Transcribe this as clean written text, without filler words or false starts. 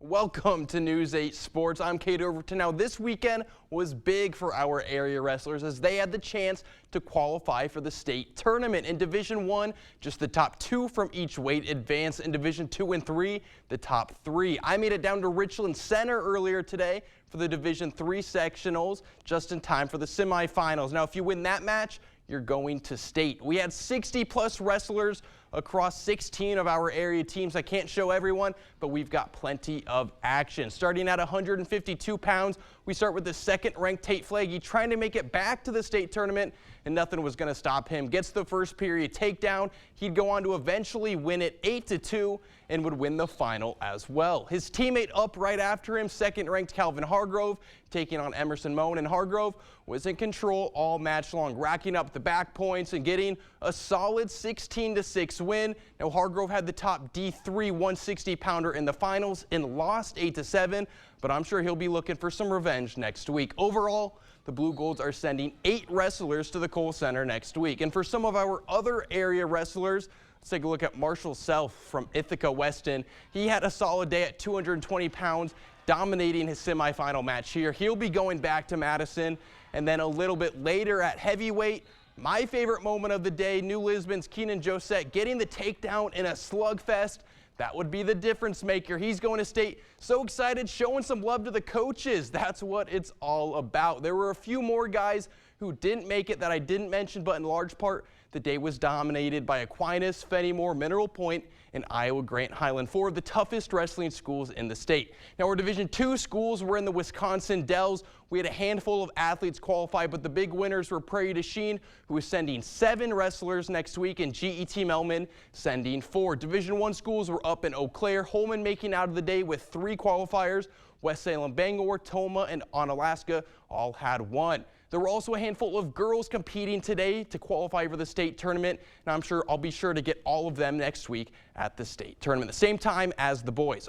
Welcome to News 8 Sports. I'm Kate Overton. Now, this weekend was big for our area wrestlers as they had the chance to qualify for the state tournament. In Division I, just the top 2 from each weight advance. In Division 2 and 3, the top 3. I made it down to Richland Center earlier today for the Division III sectionals, just in time for the semifinals. Now, if you win that match, you're going to state. We had 60-plus wrestlers across 16 of our area teams. I can't show everyone, but we've got plenty of action. Starting at 152 pounds, we start with the second-ranked Tate Flaggy trying to make it back to the state tournament, and nothing was going to stop him. Gets the first period takedown. He'd go on to eventually win it 8-2 and would win the final as well. His teammate up right after him, second-ranked Calvin Hargrove, taking on Emerson Moan, and Hargrove was in control all match long, racking up the back points and getting a solid 16-6 win. Now, Hargrove had the top D3 160-pounder in the finals and lost 8-7, but I'm sure he'll be looking for some revenge next week. Overall, the Blue Golds are sending 8 wrestlers to the Kohl Center next week. And for some of our other area wrestlers, let's take a look at Marshall Self from Ithaca Weston. He had a solid day at 220 pounds, dominating his semifinal match here. He'll be going back to Madison. And then a little bit later at heavyweight, my favorite moment of the day, New Lisbon's Keenan Josette getting the takedown in a slugfest. That would be the difference maker. He's going to state. So excited, showing some love to the coaches. That's what it's all about. There were a few more guys who didn't make it that I didn't mention, but in large part, the day was dominated by Aquinas, Fenimore, Mineral Point, and Iowa Grant Highland, 4 of the toughest wrestling schools in the state. Now, our Division II schools were in the Wisconsin Dells. We had a handful of athletes qualify, but the big winners were Prairie du Chien, who is sending 7 wrestlers next week, and GET Melman sending 4. Division I schools were up in Eau Claire. Holman making out of the day with 3 qualifiers. West Salem, Bangor, Toma, and Onalaska all had 1. There were also a handful of girls competing today to qualify for the state tournament, and I'll be sure to get all of them next week at the state tournament, the same time as the boys.